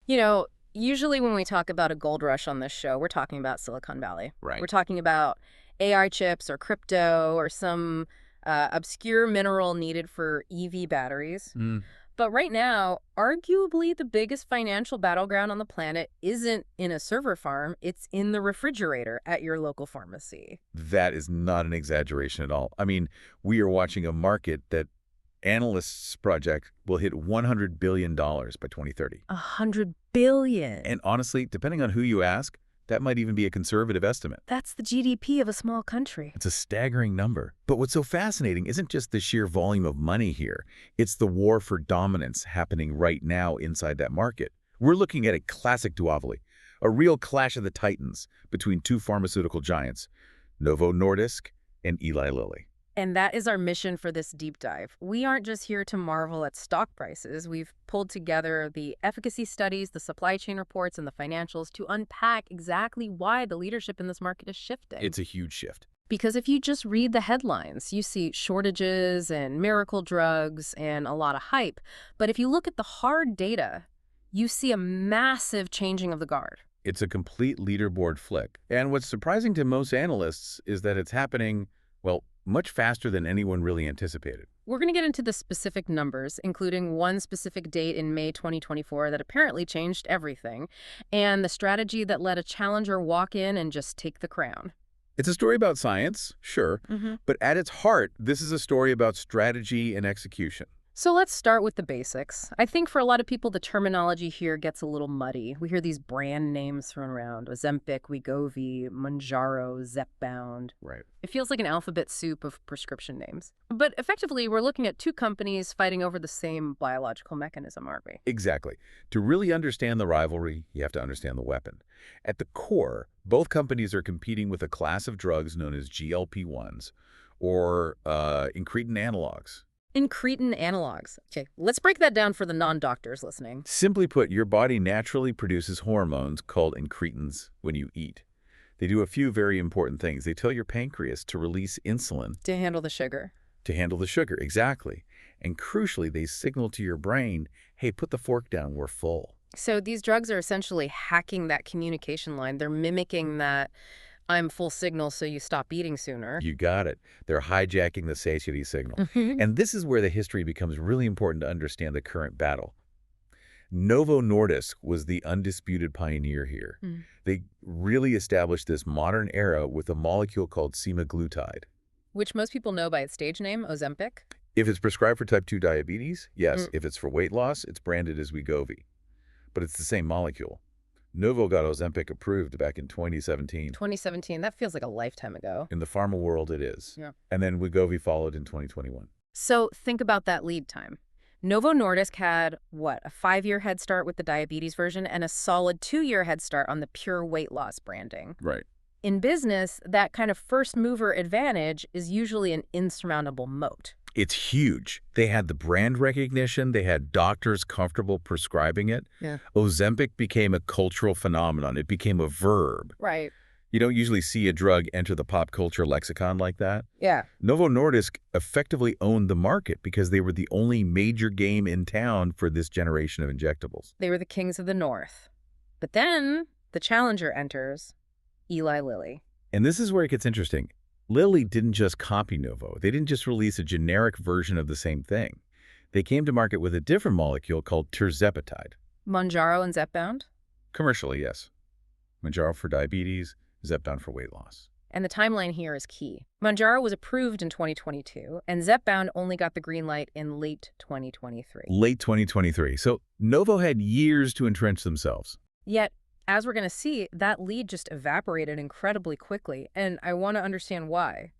You know, usually when we talk about a gold rush on this show, we're talking about Silicon Valley. Right. We're talking about AI chips or crypto or some obscure mineral needed for EV batteries. Mm, But right now, arguably the biggest financial battleground on the planet isn't in a server farm, it's in the refrigerator at your local pharmacy. that is not an exaggeration at all. I mean, we are watching a market that analysts project will hit $100 billion by 2030. 100 billion. And honestly, depending on who you ask, that might even be a conservative estimate. That's the GDP of a small country. It's a staggering number. But what's so fascinating isn't just the sheer volume of money here. It's the war for dominance happening right now inside that market. We're looking at a classic duopoly, a real clash of the titans between two pharmaceutical giants, Novo Nordisk and Eli Lilly. And that is our mission for this deep dive. We aren't just here to marvel at stock prices. We've pulled together the efficacy studies, the supply chain reports, and the financials to unpack exactly why the leadership in this market is shifting. It's a huge shift. Because if you just read the headlines, you see shortages and miracle drugs and a lot of hype. But if you look at the hard data, you see a massive changing of the guard. It's a complete leaderboard flick. And what's surprising to most analysts is that it's happening, well, much faster than anyone really anticipated. We're going to get into the specific numbers, including one specific date in May 2024 that apparently changed everything, and the strategy that let a challenger walk in and just take the crown. It's a story about science, sure, but at its heart, this is a story about strategy and execution. So let's start with the basics. I think for a lot of people, the terminology here gets a little muddy. We hear these brand names thrown around: Ozempic, Wegovy, Mounjaro, Zepbound. Right. It feels like an alphabet soup of prescription names. But effectively, we're looking at two companies fighting over the same biological mechanism, aren't we? Exactly. To really understand the rivalry, you have to understand the weapon. At the core, both companies are competing with a class of drugs known as GLP-1s, or incretin analogs. Incretin analogs. Okay, let's break that down for the non-doctors listening. Simply put, your body naturally produces hormones called incretins when you eat. They do a few very important things. They tell your pancreas to release insulin To handle the sugar. to handle the sugar, exactly. And crucially, they signal to your brain, hey, put the fork down, we're full. So these drugs are essentially hacking that communication line. They're mimicking that I'm full signal so you stop eating sooner. You got it. They're hijacking the satiety signal. Mhm. And this is where the history becomes really important to understand the current battle. Novo Nordisk was the undisputed pioneer here. Mm. They really established this modern era with a molecule called semaglutide. Which most people know by its stage name, Ozempic. If it's prescribed for type 2 diabetes, yes. Mm. If it's for weight loss, it's branded as Wegovy. But it's the same molecule. Novo got Ozempic approved back in 2017. 2017, that feels like a lifetime ago. In the pharma world, it is. Yeah. And then Wegovy followed in 2021. So think about that lead time. Novo Nordisk had, what, a 5-year head start with the diabetes version and a solid 2-year head start on the pure weight loss branding. Right. In business, that kind of first mover advantage is usually an insurmountable moat. It's huge. They had the brand recognition. They had doctors comfortable prescribing it. Yeah. Ozempic became a cultural phenomenon. It became a verb. Right. You don't usually see a drug enter the pop culture lexicon like that. Yeah. Novo Nordisk effectively owned the market because they were the only major game in town for this generation of injectables. They were the kings of the North. But then the challenger enters, Eli Lilly. And this is where it gets interesting. Lilly didn't just copy Novo. They didn't just release a generic version of the same thing. They came to market with a different molecule called tirzepatide. Mounjaro and Zepbound. Commercially, yes. Mounjaro for diabetes, Zepbound for weight loss. And the timeline here is key. Mounjaro was approved in 2022, and Zepbound only got the green light in late 2023. Late 2023. So Novo had years to entrench themselves. Yet, as we're going to see, that lead just evaporated incredibly quickly, and I want to understand why.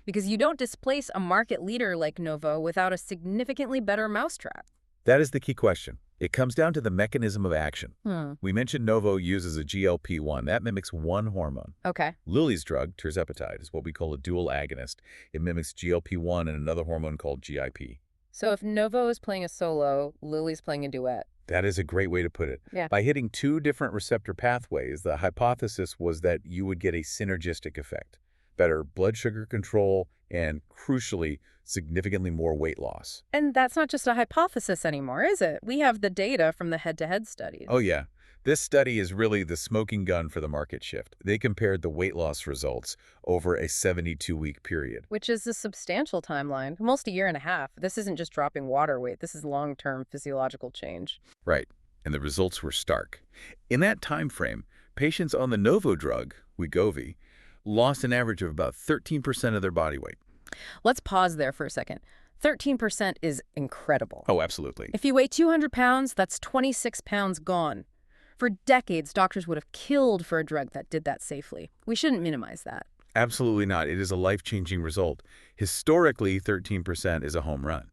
Because you don't displace a market leader like Novo without a significantly better mousetrap. That is the key question. It comes down to the mechanism of action. We mentioned Novo uses a GLP-1. That mimics one hormone. Okay. Lilly's drug, tirzepatide, is what we call a dual agonist. It mimics GLP-1 and another hormone called GIP. So if Novo is playing a solo, Lilly's playing a duet. That is a great way to put it. Yeah. By hitting two different receptor pathways, the hypothesis was that you would get a synergistic effect. better blood sugar control, and crucially, significantly more weight loss. And that's not just a hypothesis anymore, is it? We have the data from the head-to-head studies. Oh yeah, this study is really the smoking gun for the market shift. They compared the weight loss results over a 72-week period. Which is a substantial timeline, almost a year and a half. This isn't just dropping water weight. This is long-term physiological change. Right, and the results were stark. In that time frame, patients on the Novo drug, Wegovy, lost an average of about 13% of their body weight. Let's pause there for a second. 13% is incredible. Oh, absolutely. If you weigh 200 pounds, that's 26 pounds gone. For decades, doctors would have killed for a drug that did that safely. We shouldn't minimize that. Absolutely not. It is a life-changing result. Historically, 13% is a home run.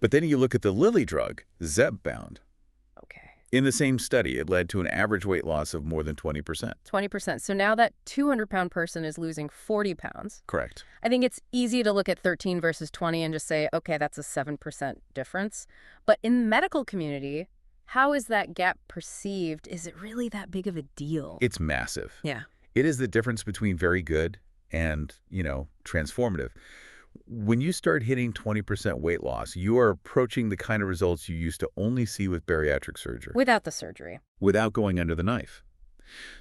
But then you look at the Lilly drug, Zepbound. Okay. In the same study, it led to an average weight loss of more than 20%. 20%. So now that 200-pound person is losing 40 pounds. Correct. I think it's easy to look at 13 versus 20 and just say, okay, that's a 7% difference. But in the medical community, how is that gap perceived? Is it really that big of a deal? It's massive. Yeah. It is the difference between very good and, transformative. When you start hitting 20% weight loss, you are approaching the kind of results you used to only see with bariatric surgery. Without the surgery. Without going under the knife.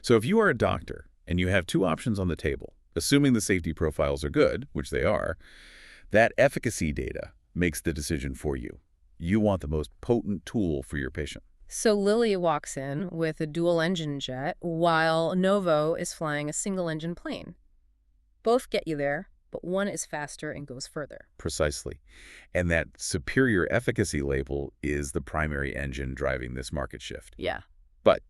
So if you are a doctor and you have two options on the table, assuming the safety profiles are good, which they are, that efficacy data makes the decision for you. You want the most potent tool for your patient. So Lilly walks in with a dual-engine jet, while Novo is flying a single-engine plane. Both get you there, but one is faster and goes further. Precisely. And that superior efficacy label is the primary engine driving this market shift. Yeah. But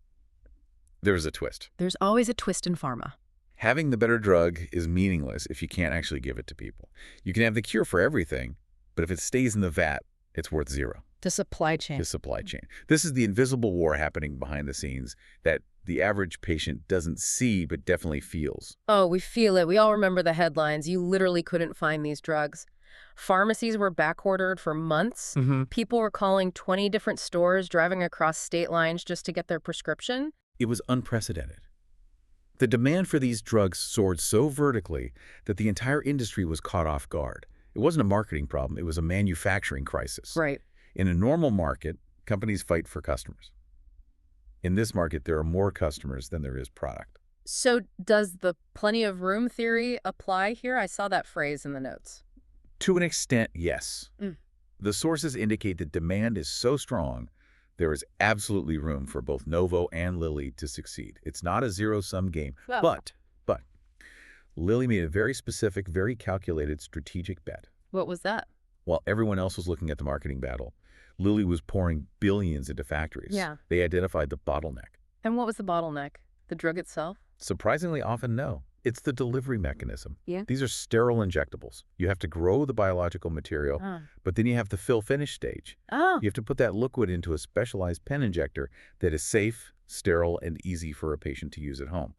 there's a twist. There's always a twist in pharma. Having the better drug is meaningless if you can't actually give it to people. You can have the cure for everything, but if it stays in the vat, it's worth zero. The supply chain. The supply chain. This is the invisible war happening behind the scenes that the average patient doesn't see but definitely feels. Oh, we feel it. We all remember the headlines. You literally couldn't find these drugs. Pharmacies were backordered for months. People were calling 20 different stores, driving across state lines just to get their prescription. It was unprecedented. The demand for these drugs soared so vertically that the entire industry was caught off guard. It wasn't a marketing problem. It was a manufacturing crisis. Right. In a normal market, companies fight for customers. In this market, there are more customers than there is product. So does the plenty of room theory apply here? I saw that phrase in the notes. To an extent, yes. The sources indicate that demand is so strong, there is absolutely room for both Novo and Lilly to succeed. It's not a zero-sum game. Well. But Lilly made a very specific, very calculated strategic bet. What was that? While everyone else was looking at the marketing battle, Lilly was pouring billions into factories. Yeah. They identified the bottleneck. And what was the bottleneck? The drug itself? Surprisingly often, no. It's the delivery mechanism. Yeah. These are sterile injectables. You have to grow the biological material, but then you have the fill-finish stage. Oh. You have to put that liquid into a specialized pen injector that is safe, sterile, and easy for a patient to use at home.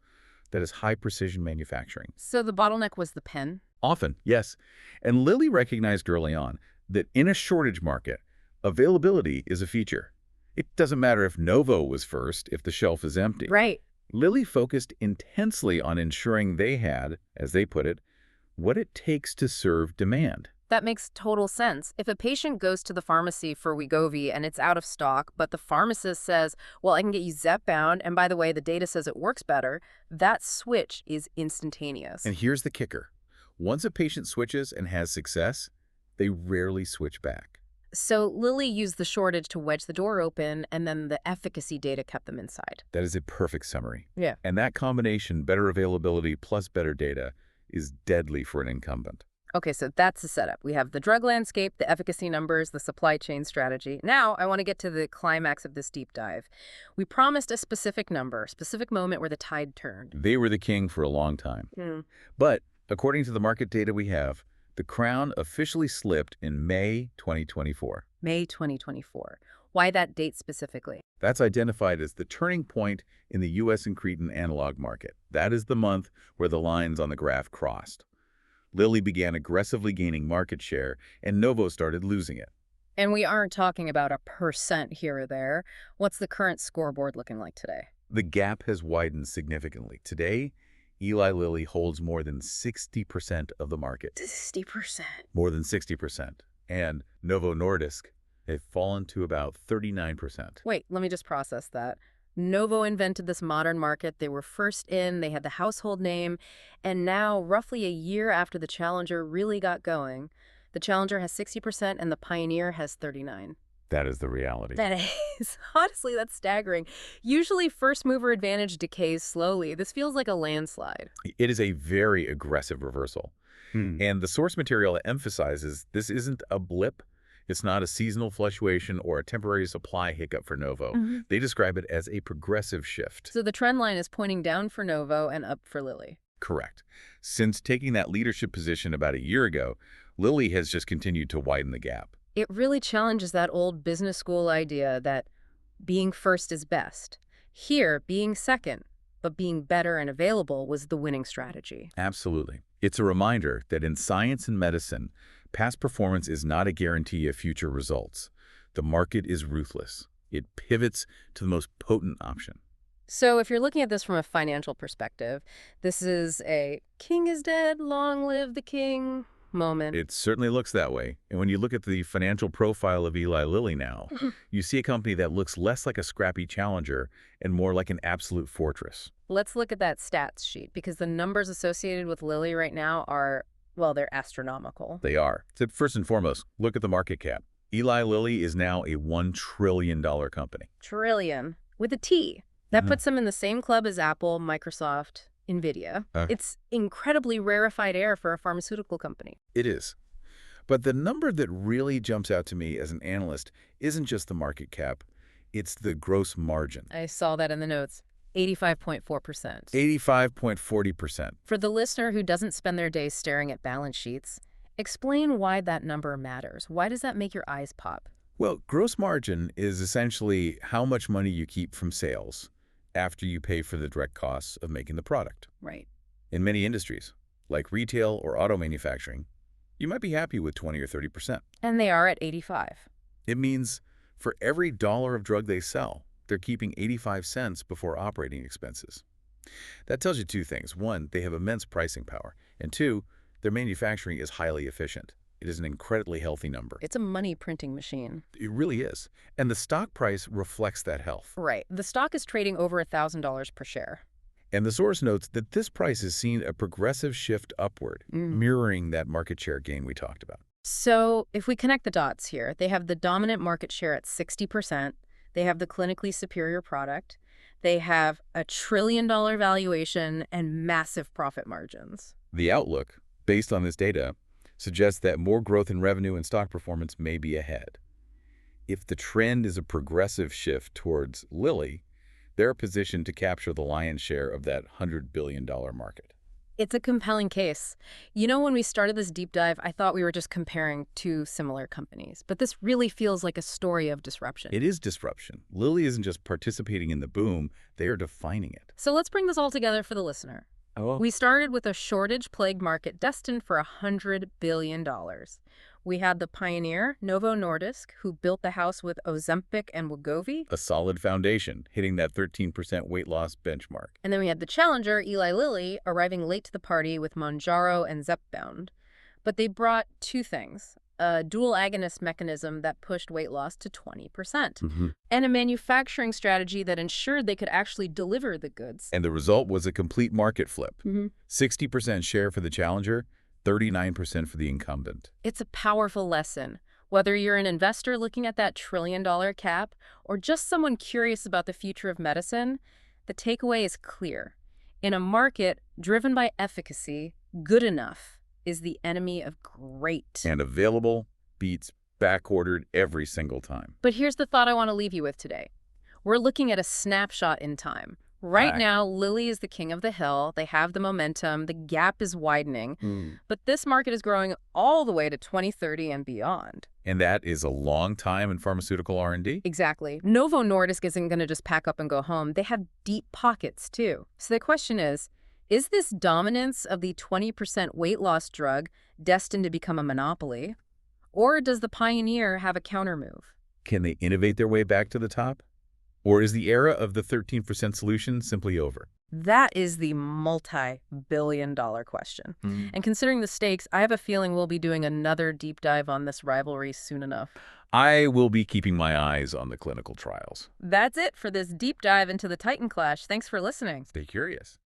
That is high-precision manufacturing. So the bottleneck was the pen? Often, yes. And Lilly recognized early on that in a shortage market, availability is a feature. It doesn't matter if Novo was first if the shelf is empty. Right. Lilly focused intensely on ensuring they had, as they put it, what it takes to serve demand. That makes total sense. If a patient goes to the pharmacy for Wegovy and it's out of stock, but the pharmacist says, well, I can get you Zepbound, and by the way, the data says it works better, that switch is instantaneous. And here's the kicker. Once a patient switches and has success, they rarely switch back. So Lilly used the shortage to wedge the door open, and then the efficacy data kept them inside. That is a perfect summary. Yeah. And that combination, better availability plus better data, is deadly for an incumbent. Okay, so that's the setup. We have the drug landscape, the efficacy numbers, the supply chain strategy. Now I want to get to the climax of this deep dive. We promised a specific number, a specific moment where the tide turned. They were the king for a long time. But according to the market data we have, the crown officially slipped in May 2024. May 2024. Why that date specifically? That's identified as the turning point in the U.S. incretin analog market. That is the month where the lines on the graph crossed. Lilly began aggressively gaining market share, and Novo started losing it. And we aren't talking about a % here or there. What's the current scoreboard looking like today? The gap has widened significantly. Today, Eli Lilly holds more than 60% of the market. 60%. More than 60%. And Novo Nordisk, they've fallen to about 39%. Wait, let me just process that. Novo invented this modern market. They were first in, they had the household name, and now, roughly a year after the Challenger really got going, the Challenger has 60% and the Pioneer has 39%. That is the reality. That is. Honestly, that's staggering. Usually, first mover advantage decays slowly. This feels like a landslide. It is a very aggressive reversal. And the source material emphasizes this isn't a blip. It's not a seasonal fluctuation or a temporary supply hiccup for Novo. They describe it as a progressive shift. So the trend line is pointing down for Novo and up for Lilly. Correct. Since taking that leadership position about a year ago, Lilly has just continued to widen the gap. It really challenges that old business school idea that being first is best. Here, being second, but being better and available was the winning strategy. Absolutely. It's a reminder that in science and medicine, past performance is not a guarantee of future results. The market is ruthless. It pivots to the most potent option. So if you're looking at this from a financial perspective, this is a king is dead, long live the king moment. It certainly looks that way. And when you look at the financial profile of Eli Lilly now, you see a company that looks less like a scrappy challenger and more like an absolute fortress. Let's look at that stats sheet, because the numbers associated with Lilly right now are, well, they're astronomical. They are. So first and foremost, look at the market cap. Eli Lilly is now a $1 trillion company. Trillion. With a T. That puts them in the same club as Apple, Microsoft, NVIDIA. It's incredibly rarefied air for a pharmaceutical company. It is. But the number that really jumps out to me as an analyst isn't just the market cap, it's the gross margin. I saw that in the notes. 85.4%. 85.40%. For the listener who doesn't spend their days staring at balance sheets, explain why that number matters. Why does that make your eyes pop? Well, gross margin is essentially how much money you keep from sales after you pay for the direct costs of making the product. Right. In many industries, like retail or auto manufacturing, you might be happy with 20 or 30%. And they are at 85. It means for every dollar of drug they sell, they're keeping 85 cents before operating expenses. That tells you two things. One, they have immense pricing power. And two, their manufacturing is highly efficient. It is an incredibly healthy number. It's a money-printing machine. It really is. And the stock price reflects that health. Right. The stock is trading over $1,000 per share. And the source notes that this price has seen a progressive shift upward, mirroring that market share gain we talked about. So if we connect the dots here, they have the dominant market share at 60%. They have the clinically superior product. They have a $1 trillion valuation and massive profit margins. The outlook, based on this data, suggests that more growth in revenue and stock performance may be ahead. If the trend is a progressive shift towards Lilly, they're positioned to capture the lion's share of that $100 billion market. It's a compelling case. You know, when we started this deep dive, I thought we were just comparing two similar companies. But this really feels like a story of disruption. It is disruption. Lilly isn't just participating in the boom, they are defining it. So let's bring this all together for the listener. We started with a shortage-plagued market destined for $100 billion. We had the pioneer, Novo Nordisk, who built the house with Ozempic and Wegovy. A solid foundation, hitting that 13% weight loss benchmark. And then we had the challenger, Eli Lilly, arriving late to the party with Mounjaro and Zepbound. But they brought two things: a dual agonist mechanism that pushed weight loss to 20%, and a manufacturing strategy that ensured they could actually deliver the goods. And the result was a complete market flip. 60% share for the challenger, 39% for the incumbent. It's a powerful lesson. Whether you're an investor looking at that $1 trillion cap or just someone curious about the future of medicine, the takeaway is clear. In a market driven by efficacy, good enough is the enemy of great. And available beats back-ordered every single time. But here's the thought I want to leave you with today. We're looking at a snapshot in time. Right now, Lilly is the king of the hill. They have the momentum. The gap is widening. But this market is growing all the way to 2030 and beyond. And that is a long time in pharmaceutical R&D? Exactly. Novo Nordisk isn't going to just pack up and go home. They have deep pockets, too. So the question is this dominance of the 20% weight loss drug destined to become a monopoly? Or does the pioneer have a countermove? Can they innovate their way back to the top? Or is the era of the 13% solution simply over? That is the multi-billion-dollar question. Hmm. And considering the stakes, I have a feeling we'll be doing another deep dive on this rivalry soon enough. I will be keeping my eyes on the clinical trials. That's it for this deep dive into the Titan clash. Thanks for listening. Stay curious.